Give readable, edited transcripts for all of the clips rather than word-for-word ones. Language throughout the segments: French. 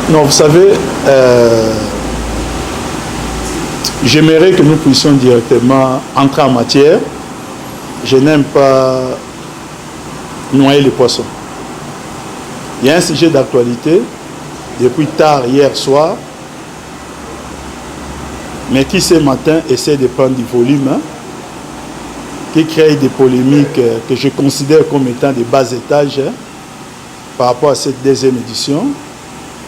Non, vous savez, j'aimerais que nous puissions directement entrer en matière. Je n'aime pas noyer les poissons. Il y a un sujet d'actualité depuis tard hier soir, mais qui ce matin essaie de prendre du volume, qui crée des polémiques que je considère comme étant de bas étage par rapport à cette deuxième édition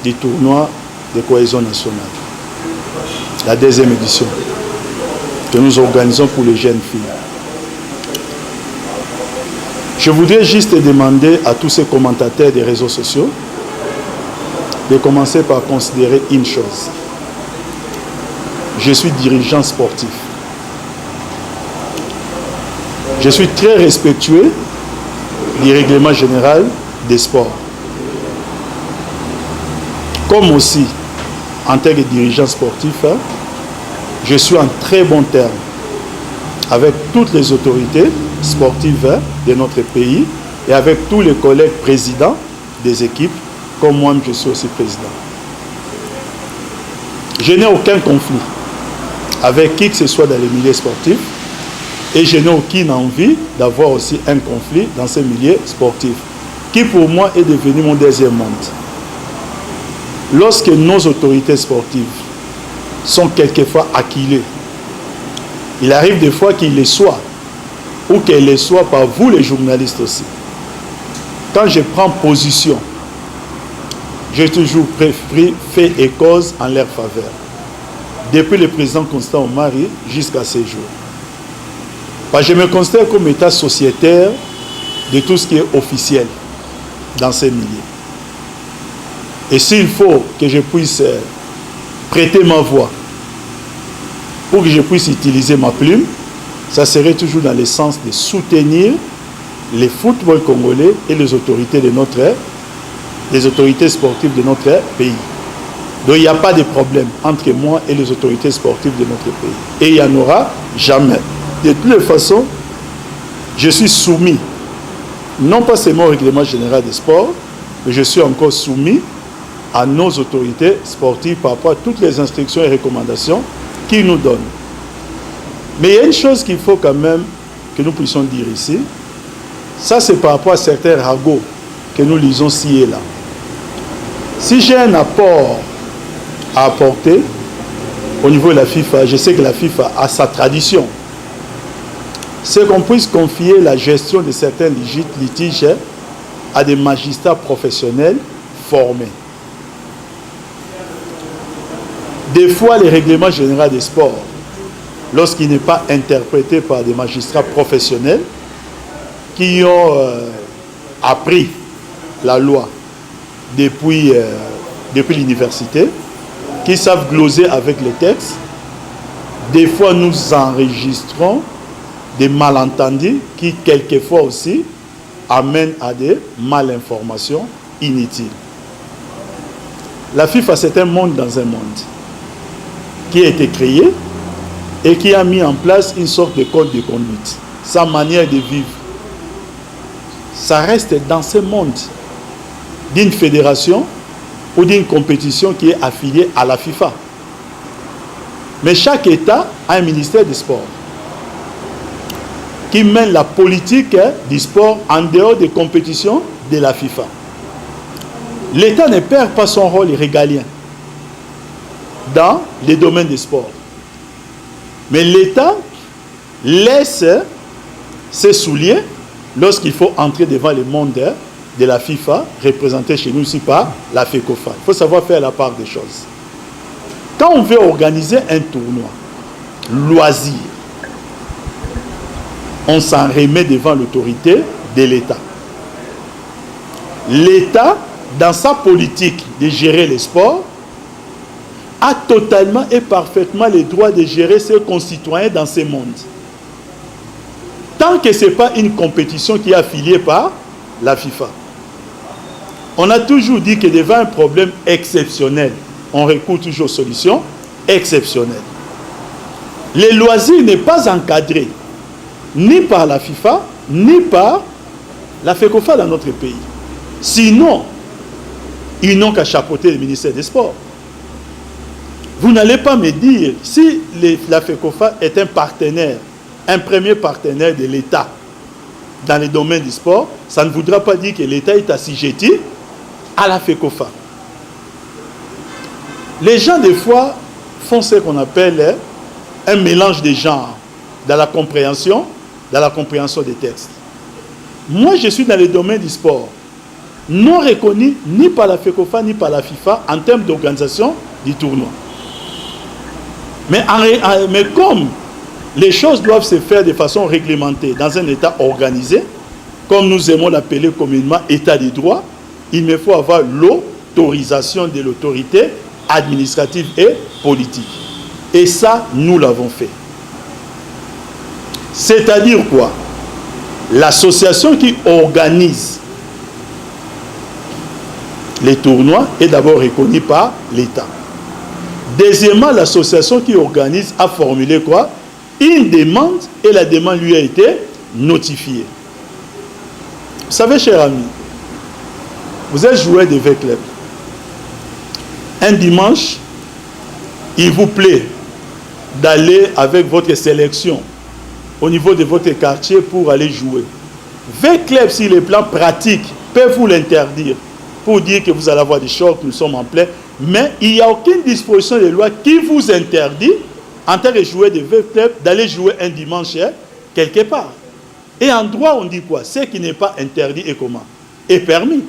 du tournoi de cohésion nationale. La deuxième édition que nous organisons pour les jeunes filles. Je voudrais juste demander à tous ces commentateurs des réseaux sociaux de commencer par considérer une chose. Je suis dirigeant sportif. Je suis très respectueux du règlement général des sports. Comme aussi, en tant que dirigeant sportif, je suis en très bon terme avec toutes les autorités sportives de notre pays et avec tous les collègues présidents des équipes, comme moi je suis aussi président. Je n'ai aucun conflit avec qui que ce soit dans les milieux sportifs et je n'ai aucune envie d'avoir aussi un conflit dans ces milieux sportifs, qui pour moi est devenu mon deuxième monde. Lorsque nos autorités sportives sont quelquefois acculées, il arrive des fois qu'ils le soient, ou qu'elles le soient par vous les journalistes aussi. Quand je prends position, j'ai toujours préféré fait et cause en leur faveur. Depuis le président Constant Omari jusqu'à ces jours. Parce que je me considère comme état sociétaire de tout ce qui est officiel dans ces milieux. Et s'il faut que je puisse prêter ma voix pour que je puisse utiliser ma plume, ça serait toujours dans le sens de soutenir les footballs congolais et les autorités sportives de notre pays. Donc il n'y a pas de problème entre moi et les autorités sportives de notre pays. Et il n'y en aura jamais. De toutes les façons, je suis soumis, non pas seulement au règlement général des sports, mais je suis encore soumis à nos autorités sportives par rapport à toutes les instructions et recommandations qu'ils nous donnent. Mais il y a une chose qu'il faut quand même que nous puissions dire ici, ça c'est par rapport à certains ragots que nous lisons ci et là. Si j'ai un apport à apporter au niveau de la FIFA, je sais que la FIFA a sa tradition, c'est qu'on puisse confier la gestion de certains litiges à des magistrats professionnels formés. Des fois, le règlement général des sports, lorsqu'il n'est pas interprété par des magistrats professionnels qui ont appris la loi depuis l'université, qui savent gloser avec les textes, des fois nous enregistrons des malentendus qui quelquefois aussi amènent à des malinformations inutiles. La FIFA, c'est un monde dans un monde qui a été créé et qui a mis en place une sorte de code de conduite, sa manière de vivre. Ça reste dans ce monde d'une fédération ou d'une compétition qui est affiliée à la FIFA. Mais chaque État a un ministère du sport qui mène la politique du sport en dehors des compétitions de la FIFA. L'État ne perd pas son rôle régalien dans les domaines des sports. Mais l'État laisse ses souliers lorsqu'il faut entrer devant le monde de la FIFA, représenté chez nous ici par la FECOFA. Il faut savoir faire la part des choses. Quand on veut organiser un tournoi, loisir, on s'en remet devant l'autorité de l'État. L'État, dans sa politique de gérer les sports, a totalement et parfaitement le droit de gérer ses concitoyens dans ce monde. Tant que ce n'est pas une compétition qui est affiliée par la FIFA. On a toujours dit que devant un problème exceptionnel, on recourt toujours aux solutions exceptionnelles. Le loisir n'est pas encadré ni par la FIFA, ni par la FECOFA dans notre pays. Sinon, Ils n'ont qu'à chapeauter le ministère des Sports. Vous n'allez pas me dire, si la FECOFA est un partenaire, un premier partenaire de l'État dans le domaine du sport, ça ne voudra pas dire que l'État est assujetti à la FECOFA. Les gens, des fois, font ce qu'on appelle un mélange des genres dans la compréhension des textes. Moi, je suis dans le domaine du sport, non reconnu ni par la FECOFA ni par la FIFA en termes d'organisation du tournoi. Mais comme les choses doivent se faire de façon réglementée dans un État organisé, comme nous aimons l'appeler communément État de droit, il me faut avoir l'autorisation de l'autorité administrative et politique. Et ça, nous l'avons fait. C'est-à-dire quoi? L'association qui organise les tournois est d'abord reconnue par l'État. Deuxièmement, l'association qui organise a formulé quoi? Une demande, et la demande lui a été notifiée. Vous savez, chers amis, vous êtes joueur de V-Club. Un dimanche, il vous plaît d'aller avec votre sélection au niveau de votre quartier pour aller jouer. V-Club, sur les plans pratiques, peut vous l'interdire pour dire que vous allez avoir des chocs, nous sommes en plein. Mais il n'y a aucune disposition de loi qui vous interdit, en tant que joueur de V-Club, d'aller jouer un dimanche quelque part. Et en droit, on dit quoi? Ce qui n'est pas interdit et comment? Est permis.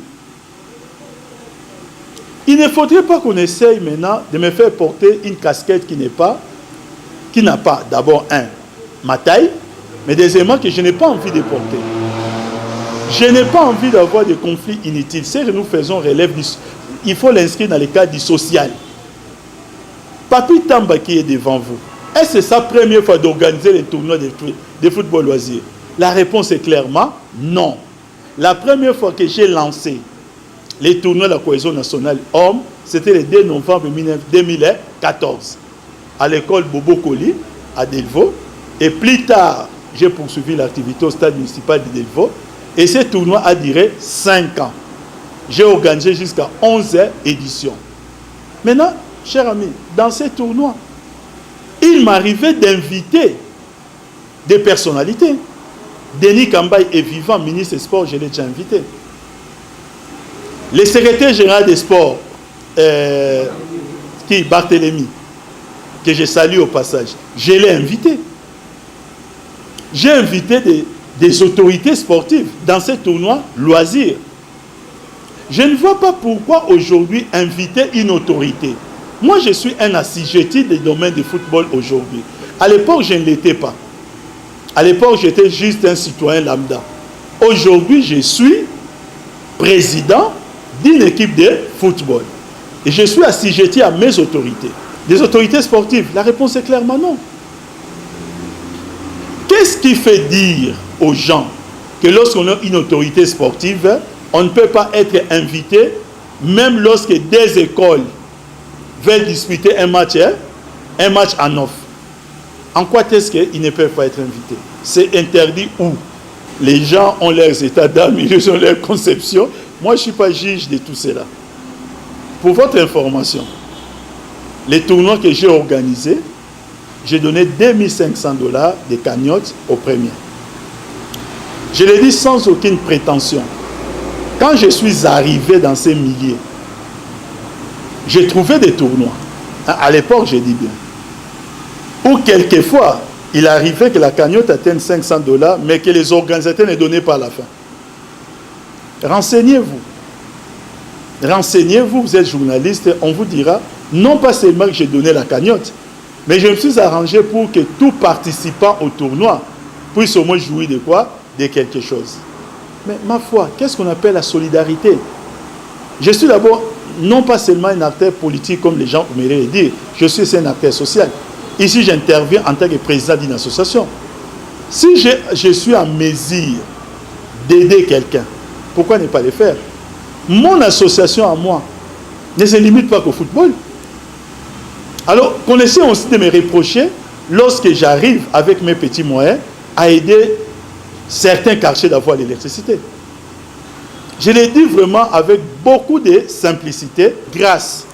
Il ne faudrait pas qu'on essaye maintenant de me faire porter une casquette qui n'a pas d'abord ma taille, mais deuxièmement que je n'ai pas envie de porter. Je n'ai pas envie d'avoir des conflits inutiles. Ce que nous faisons relève il faut l'inscrire dans le cadre du social. Papi Tamba qui est devant vous, est-ce que c'est sa première fois d'organiser les tournois de football loisir? La réponse est clairement non. La première fois que j'ai lancé les tournois de la cohésion nationale homme, c'était le 2 novembre 2014 à l'école Bobo Koli à Delvaux. Et plus tard, j'ai poursuivi l'activité au stade municipal de Delvaux. Et ce tournoi a duré 5 ans. J'ai organisé jusqu'à 11 éditions. Maintenant, chers amis, dans ces tournois, il m'arrivait d'inviter des personnalités. Denis Kambaye est vivant, ministre des Sports, je l'ai déjà invité. Le secrétaire général des Sports, Barthélémy, que je salue au passage, je l'ai invité. J'ai invité des autorités sportives dans ces tournois loisirs. Je ne vois pas pourquoi aujourd'hui inviter une autorité. Moi, je suis un assujetti des domaines du football aujourd'hui. À l'époque, je ne l'étais pas. À l'époque, j'étais juste un citoyen lambda. Aujourd'hui, je suis président d'une équipe de football. Et je suis assujetti à mes autorités. Des autorités sportives? La réponse est clairement non. Qu'est-ce qui fait dire aux gens que lorsqu'on a une autorité sportive, on ne peut pas être invité, même lorsque des écoles veulent disputer un match en off? En quoi est-ce qu'ils ne peuvent pas être invités? C'est interdit où? Les gens ont leurs états d'âme, ils ont leur conception. Moi, je ne suis pas juge de tout cela. Pour votre information, les tournois que j'ai organisés, j'ai donné 2500 $ de cagnottes au premier. Je l'ai dit sans aucune prétention. Quand je suis arrivé dans ces milliers, j'ai trouvé des tournois. À l'époque, je dis bien. Ou quelquefois, il arrivait que la cagnotte atteigne 500 $, mais que les organisateurs ne donnaient pas à la fin. Renseignez-vous. Renseignez-vous, vous êtes journaliste, on vous dira, non pas seulement que j'ai donné la cagnotte, mais je me suis arrangé pour que tout participant au tournoi puisse au moins jouir de quoi? De quelque chose. Mais ma foi, qu'est-ce qu'on appelle la solidarité? Je suis d'abord, non pas seulement un acteur politique comme les gens aimeraient le dire, je suis un acteur social. Ici, j'interviens en tant que président d'une association. Si je suis en mesure d'aider quelqu'un, pourquoi ne pas le faire? Mon association à moi ne se limite pas qu'au football. Alors, connaissez aussi de me reprocher, lorsque j'arrive avec mes petits moyens, à aider certains quartiers d'avoir l'électricité. Je l'ai dit vraiment avec beaucoup de simplicité grâce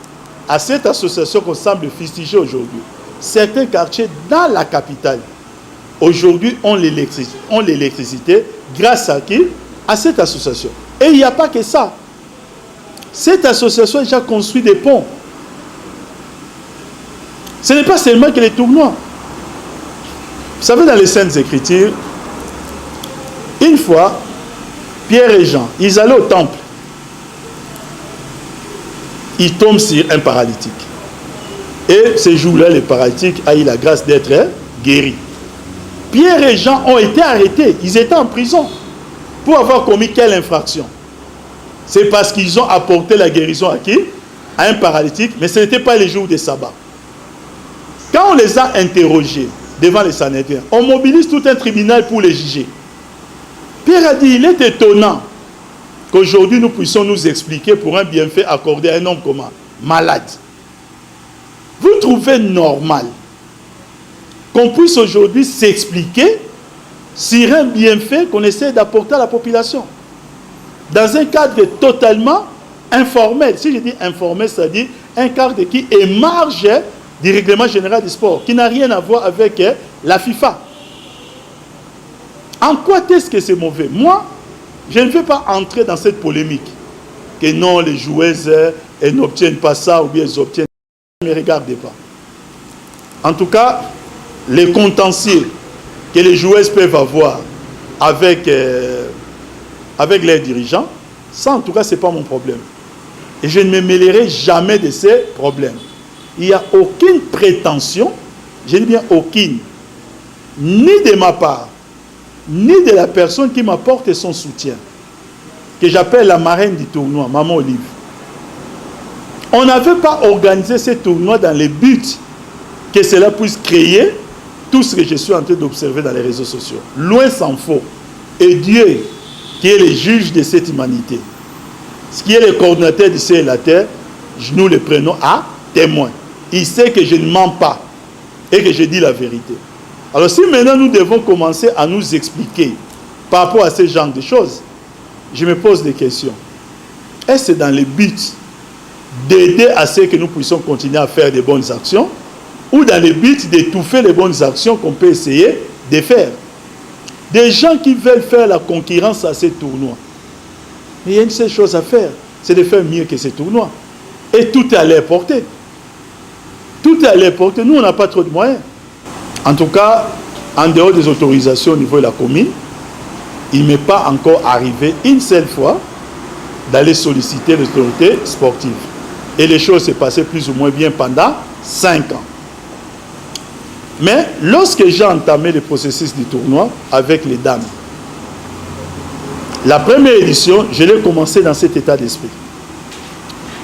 à cette association qu'on semble fustiger aujourd'hui. Certains quartiers dans la capitale, aujourd'hui, ont l'électricité grâce à qui? À cette association. Et il n'y a pas que ça. Cette association a déjà construit des ponts. Ce n'est pas seulement que les tournois. Vous savez, dans les Saintes Écritures, une fois, Pierre et Jean, ils allaient au temple. Ils tombent sur un paralytique. Et ce jour-là, le paralytique a eu la grâce d'être guéri. Pierre et Jean ont été arrêtés. Ils étaient en prison. Pour avoir commis quelle infraction? C'est parce qu'ils ont apporté la guérison à qui? À un paralytique, mais ce n'était pas les jours de sabbat. Quand on les a interrogés devant les Sanhédrins, on mobilise tout un tribunal pour les juger. Pierre a dit, il est étonnant qu'aujourd'hui nous puissions nous expliquer pour un bienfait accordé à un homme comment? Malade. Vous trouvez normal qu'on puisse aujourd'hui s'expliquer sur un bienfait qu'on essaie d'apporter à la population dans un cadre totalement informel? Si je dis informel, c'est-à-dire un cadre qui émarge du règlement général du sport, qui n'a rien à voir avec la FIFA. En quoi est-ce que c'est mauvais? Moi, je ne veux pas entrer dans cette polémique. Que non, les joueuses, elles n'obtiennent pas ça, ou bien elles obtiennent. Ne me regardez pas. En tout cas, les contentieux que les joueuses peuvent avoir avec leurs dirigeants, ça en tout cas, ce n'est pas mon problème. Et je ne me mêlerai jamais de ces problèmes. Il n'y a aucune prétention, je dis bien aucune, ni de ma part, ni de la personne qui m'apporte son soutien, que j'appelle la marraine du tournoi, Maman Olive. On n'avait pas organisé ce tournoi dans le but que cela puisse créer tout ce que je suis en train d'observer dans les réseaux sociaux. Loin s'en faut. Et Dieu, qui est le juge de cette humanité, ce qui est le coordinateur du ciel et de la terre, nous le prenons à témoin. Il sait que je ne mens pas et que je dis la vérité. Alors si maintenant nous devons commencer à nous expliquer par rapport à ce genre de choses, je me pose des questions. Est-ce dans le but d'aider à ce que nous puissions continuer à faire de bonnes actions ou dans le but d'étouffer les bonnes actions qu'on peut essayer de faire? Des gens qui veulent faire la concurrence à ces tournois. Mais il y a une seule chose à faire, c'est de faire mieux que ces tournois. Et tout est à leur portée. Tout est à leur portée. Nous, on n'a pas trop de moyens. En tout cas, en dehors des autorisations au niveau de la commune, il ne m'est pas encore arrivé une seule fois d'aller solliciter l'autorité sportive. Et les choses s'est passées plus ou moins bien pendant 5 ans. Mais lorsque j'ai entamé le processus du tournoi avec les dames, la première édition, je l'ai commencé dans cet état d'esprit.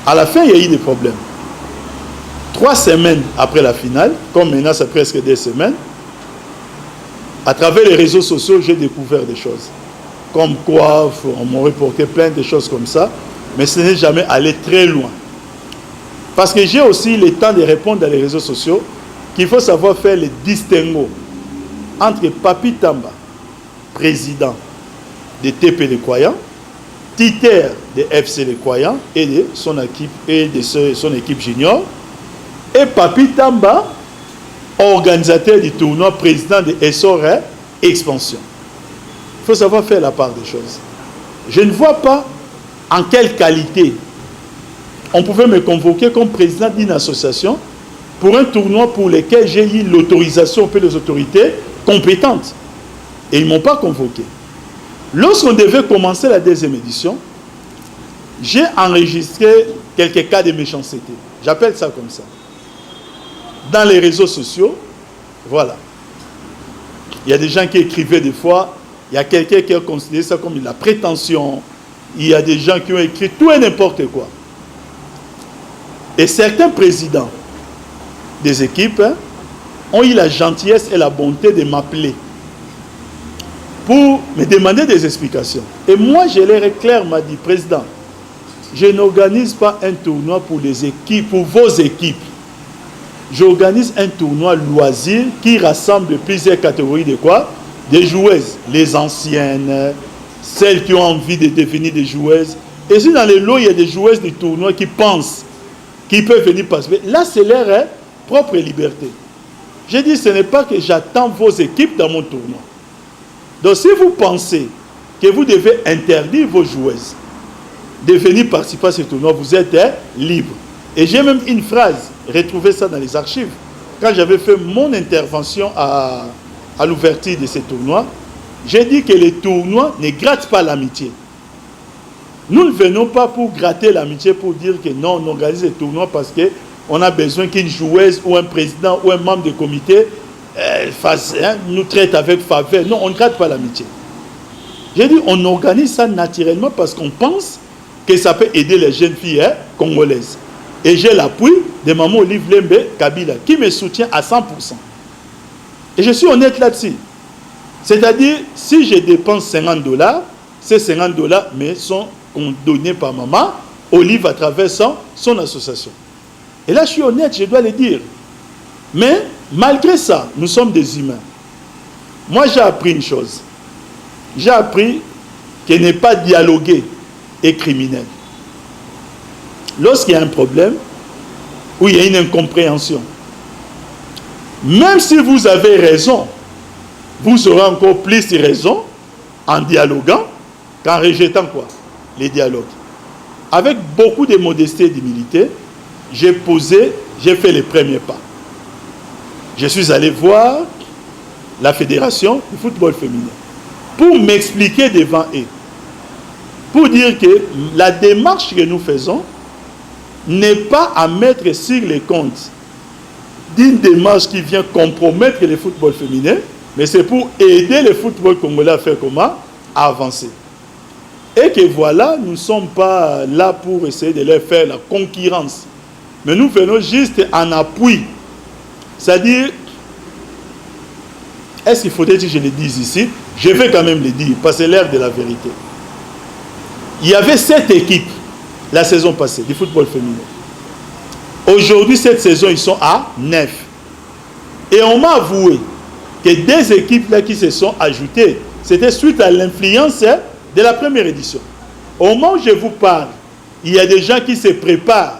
À la fin, il y a eu des problèmes. 3 semaines après la finale, comme maintenant c'est presque 2 semaines, à travers les réseaux sociaux, j'ai découvert des choses. Comme quoi, on m'a reporté plein de choses comme ça, mais ce n'est jamais allé très loin. Parce que j'ai aussi le temps de répondre dans les réseaux sociaux qu'il faut savoir faire le distinguo entre Papi Tamba, président de TP Les Croyants, titulaire de FC Les Croyants et de son équipe junior, et Papi Tamba, organisateur du tournoi, président de SOR Expansion. Il faut savoir faire la part des choses. Je ne vois pas en quelle qualité on pouvait me convoquer comme président d'une association pour un tournoi pour lequel j'ai eu l'autorisation auprès des autorités compétentes. Et ils ne m'ont pas convoqué. Lorsqu'on devait commencer la 2e édition, j'ai enregistré quelques cas de méchanceté. J'appelle ça comme ça. Dans les réseaux sociaux, voilà. Il y a des gens qui écrivaient des fois, il y a quelqu'un qui a considéré ça comme la prétention, il y a des gens qui ont écrit tout et n'importe quoi. Et certains présidents des équipes ont eu la gentillesse et la bonté de m'appeler pour me demander des explications. Et moi, je leur ai clairement dit, président, je n'organise pas un tournoi pour les équipes, pour vos équipes. J'organise un tournoi loisir qui rassemble plusieurs catégories de quoi? Des joueuses, les anciennes, celles qui ont envie de devenir des joueuses, Et si dans les lots, il y a des joueuses du tournoi qui pensent qu'ils peuvent venir participer, là, c'est leur propre liberté. J'ai dit, ce n'est pas que j'attends vos équipes dans mon tournoi. Donc, si vous pensez que vous devez interdire vos joueuses de venir participer à ce tournoi, vous êtes libre. Et j'ai même une phrase, retrouvez ça dans les archives, quand j'avais fait mon intervention à l'ouverture de ce tournoi, j'ai dit que les tournois ne grattent pas l'amitié. Nous ne venons pas pour gratter l'amitié, pour dire que non, on organise les tournois parce qu'on a besoin qu'une joueuse ou un président ou un membre du comité nous traite avec faveur. Non, on ne gratte pas l'amitié. J'ai dit, on organise ça naturellement parce qu'on pense que ça peut aider les jeunes filles congolaises. Et j'ai l'appui de Maman Olive Lembe Kabila qui me soutient à 100%. Et je suis honnête là-dessus. C'est-à-dire, si je dépense $50, ces $50 me sont donnés par Maman Olive à travers son association. Et là, je suis honnête, je dois le dire. Mais malgré ça, nous sommes des humains. Moi, j'ai appris une chose. J'ai appris que ne pas dialoguer est criminel. Lorsqu'il y a un problème, où il y a une incompréhension, même si vous avez raison, vous aurez encore plus de raison en dialoguant qu'en rejetant quoi? Les dialogues. Avec beaucoup de modestie et d'humilité, j'ai fait les premiers pas. Je suis allé voir la fédération du football féminin pour m'expliquer devant eux, pour dire que la démarche que nous faisons n'est pas à mettre sur les comptes d'une démarche qui vient compromettre le football féminin, mais c'est pour aider le football congolais à faire comment? À avancer. Et que voilà, nous ne sommes pas là pour essayer de leur faire la concurrence, mais nous venons juste en appui. C'est-à-dire, est-ce qu'il faudrait que je le dise ici? Je vais quand même le dire, parce que c'est l'heure de la vérité. Il y avait 7 équipes la saison passée du football féminin. Aujourd'hui, cette saison, ils sont à 9. Et on m'a avoué que 2 équipes là qui se sont ajoutées, c'était suite à l'influence de la première édition. Au moment où je vous parle, il y a des gens qui se préparent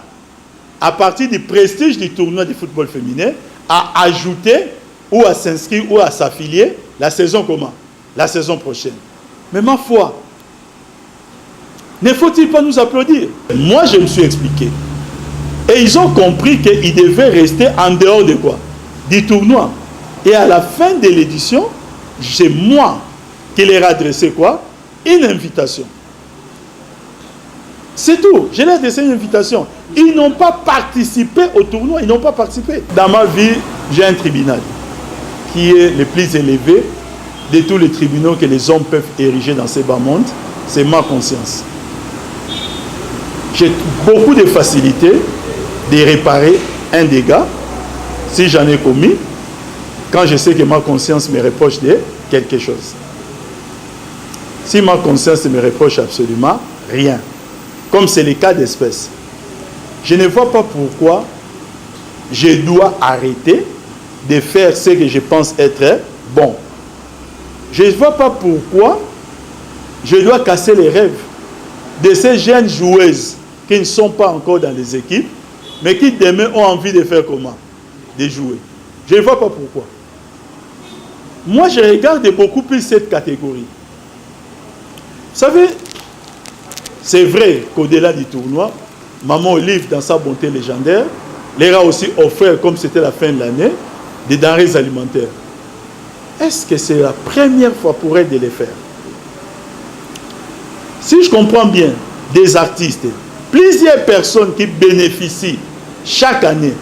à partir du prestige du tournoi du football féminin à ajouter ou à s'inscrire ou à s'affilier la saison comment? La saison prochaine. Mais ma foi, ne faut-il pas nous applaudir? Moi, je me suis expliqué. Et ils ont compris qu'ils devaient rester en dehors de quoi? Du tournoi. Et à la fin de l'édition, c'est moi qui leur ai adressé quoi? Une invitation. C'est tout. Je leur ai adressé une invitation. Ils n'ont pas participé au tournoi. Ils n'ont pas participé. Dans ma vie, j'ai un tribunal qui est le plus élevé de tous les tribunaux que les hommes peuvent ériger dans ces bas mondes. C'est ma conscience. J'ai beaucoup de facilité de réparer un dégât si j'en ai commis quand je sais que ma conscience me reproche de quelque chose. Si ma conscience ne me reproche absolument rien, comme c'est le cas d'espèce, je ne vois pas pourquoi je dois arrêter de faire ce que je pense être bon. Je ne vois pas pourquoi je dois casser les rêves de ces jeunes joueuses qui ne sont pas encore dans les équipes, mais qui demain ont envie de faire comment? De jouer. Je ne vois pas pourquoi. Moi, je regarde beaucoup plus cette catégorie. Vous savez, c'est vrai qu'au-delà du tournoi, Maman Olive, dans sa bonté légendaire, leur a aussi offert, comme c'était la fin de l'année, des denrées alimentaires. Est-ce que c'est la première fois pour elle de les faire? Si je comprends bien, des artistes, plusieurs personnes qui bénéficient chaque année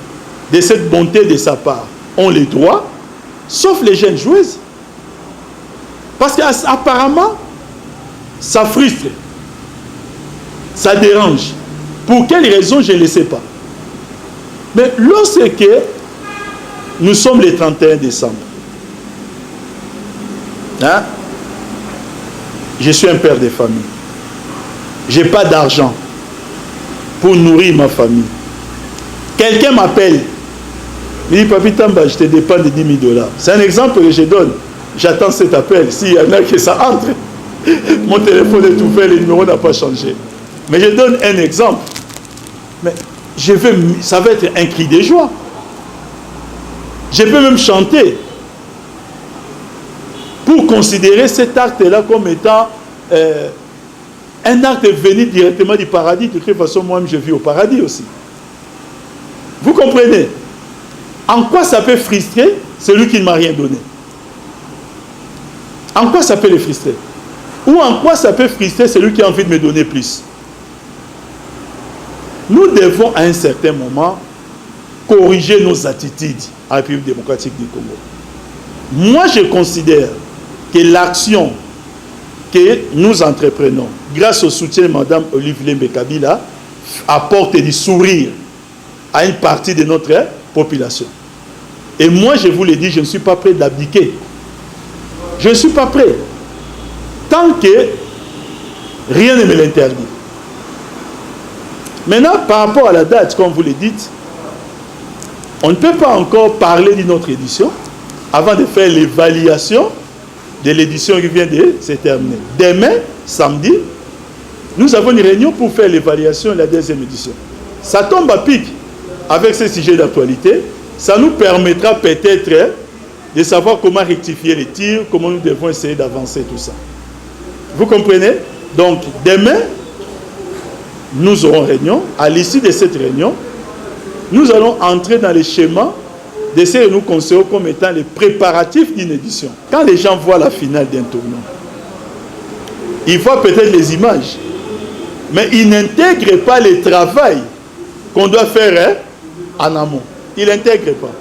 de cette bonté de sa part ont les droits, sauf les jeunes joueuses. Parce qu'apparemment, ça frustre, ça dérange. Pour quelle raison, je ne le sais pas. Mais lorsque nous sommes le 31 décembre, hein, je suis un père de famille. Je n'ai pas d'argent pour nourrir ma famille. Quelqu'un m'appelle. Il dit, Papi Tamba, je te dépends de $10 000. C'est un exemple que je donne. J'attends cet appel. S'il y en a qui ça entre, mon téléphone est ouvert, le numéro n'a pas changé. Mais je donne un exemple. Mais ça va être un cri de joie. Je peux même chanter pour considérer cet acte-là comme étant un acte venu directement du paradis. De toute façon, moi-même, je vis au paradis aussi. Vous comprenez? En quoi ça peut frustrer celui qui ne m'a rien donné? En quoi ça peut le frustrer? Ou en quoi ça peut frustrer celui qui a envie de me donner plus? Nous devons à un certain moment corriger nos attitudes en République démocratique du Congo. Moi, je considère que l'action que nous entreprenons, grâce au soutien de Mme Olivier Mbekabila, apporte du sourire à une partie de notre population. Et moi, je vous l'ai dit, je ne suis pas prêt d'abdiquer. Je ne suis pas prêt. Tant que rien ne me l'interdit. Maintenant, par rapport à la date, comme vous le dites, on ne peut pas encore parler d'une autre édition avant de faire l'évaluation de l'édition qui vient de se terminer. Demain, samedi, nous avons une réunion pour faire l'évaluation de la deuxième édition. Ça tombe à pic avec ce sujet d'actualité. Ça nous permettra peut-être de savoir comment rectifier les tirs, comment nous devons essayer d'avancer tout ça. Vous comprenez? Donc, demain, nous aurons réunion. À l'issue de cette réunion, nous allons entrer dans les schémas d'essayer de nous considérer comme étant les préparatifs d'une édition. Quand les gens voient la finale d'un tournoi, ils voient peut-être les images, mais ils n'intègrent pas le travail qu'on doit faire en amont. Ils ne l'intègrent pas.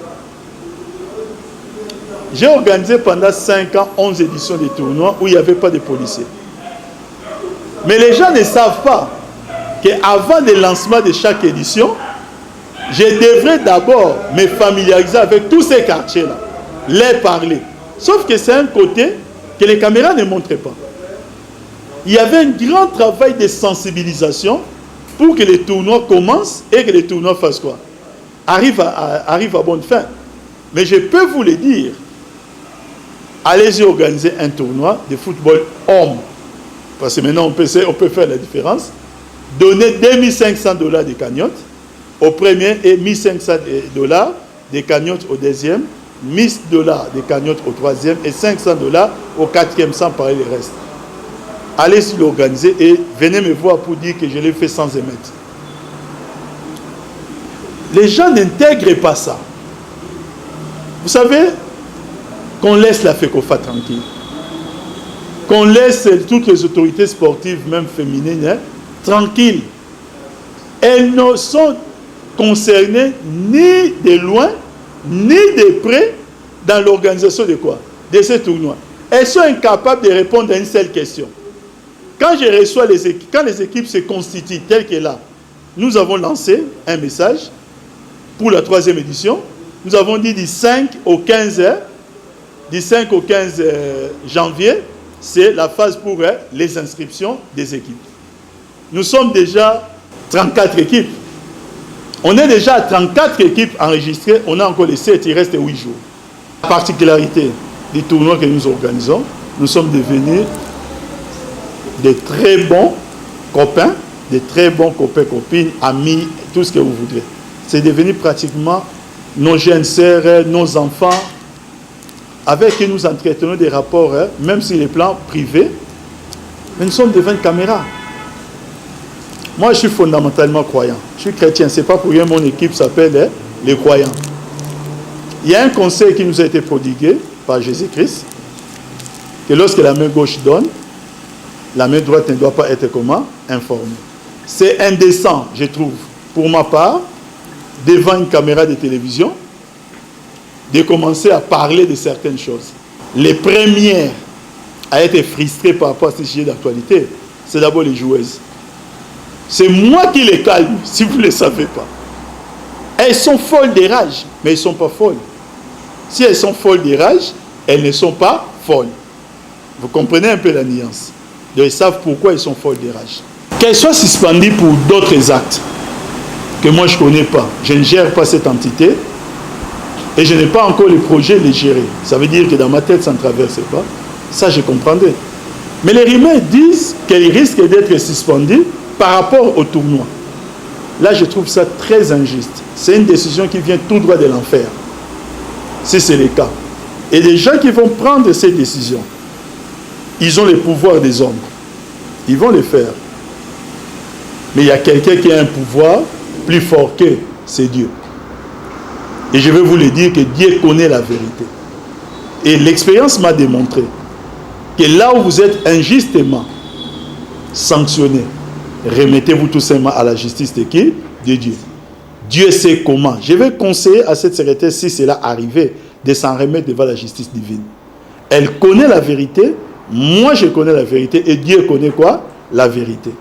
J'ai organisé pendant 5 ans 11 éditions de tournois où il n'y avait pas de policiers. Mais les gens ne savent pas qu'avant le lancement de chaque édition, je devrais d'abord me familiariser avec tous ces quartiers-là, les parler. Sauf que c'est un côté que les caméras ne montraient pas. Il y avait un grand travail de sensibilisation pour que les tournois commencent et que les tournois fassent quoi? Arrivent à bonne fin. Mais je peux vous le dire, allez-y organiser un tournoi de football homme. Parce que maintenant, on peut faire la différence. Donner $2500 de cagnotte au premier et $1500 de cagnotte au deuxième, $1000 de cagnotte au troisième et $500 au quatrième sans parler le reste. Allez-y l'organiser et venez me voir pour dire que je l'ai fait sans émettre. Les gens n'intègrent pas ça. Vous savez, qu'on laisse la FECOFA tranquille, qu'on laisse toutes les autorités sportives, même féminines, tranquilles. Elles ne sont concernées ni de loin, ni de près dans l'organisation de quoi? De ces tournois. Elles sont incapables de répondre à une seule question. Quand je reçois les équipes, quand les équipes se constituent telles que là, nous avons lancé un message pour la 3e édition. Nous avons dit du 5 au 15 janvier, c'est la phase pour les inscriptions des équipes. Nous sommes déjà 34 équipes. On est déjà à 34 équipes enregistrées. On a encore les 7, il reste 8 jours. La particularité du tournoi que nous organisons, nous sommes devenus de très bons copains, copines, amis, tout ce que vous voudrez. C'est devenu pratiquement nos jeunes sœurs, nos enfants, avec qui nous entretenons des rapports, même sur les plans privés, mais nous sommes devant une caméra. Moi, je suis fondamentalement croyant. Je suis chrétien. Ce n'est pas pour rien que mon équipe s'appelle les croyants. Il y a un conseil qui nous a été prodigué par Jésus-Christ, que lorsque la main gauche donne, la main droite ne doit pas être comment? Informée. C'est indécent, je trouve, pour ma part, devant une caméra de télévision, de commencer à parler de certaines choses. Les premières à être frustrées par rapport à ce sujet d'actualité, c'est d'abord les joueuses. C'est moi qui les calme, si vous ne le savez pas. Elles sont folles de rage, mais elles ne sont pas folles. Si elles sont folles de rage, elles ne sont pas folles. Vous comprenez un peu la nuance. Donc ils savent pourquoi elles sont folles de rage. Qu'elles soient suspendues pour d'autres actes que moi je ne connais pas. Je ne gère pas cette entité et je n'ai pas encore le projet de les gérer. Ça veut dire que dans ma tête, ça ne traverse pas. Ça, je comprendrais. Mais les rumeurs disent qu'elles risquent d'être suspendues par rapport au tournoi, là je trouve ça très injuste. C'est une décision qui vient tout droit de l'enfer, si c'est le cas. Et les gens qui vont prendre ces décisions, ils ont le pouvoir des hommes. Ils vont le faire. Mais il y a quelqu'un qui a un pouvoir plus fort que c'est Dieu. Et je vais vous le dire que Dieu connaît la vérité. Et l'expérience m'a démontré que là où vous êtes injustement sanctionné, remettez-vous tout simplement à la justice de qui? De Dieu. Dieu sait comment. Je vais conseiller à cette secrétaire, si cela arrivait, de s'en remettre devant la justice divine. Elle connaît la vérité, moi je connais la vérité, et Dieu connaît quoi? La vérité.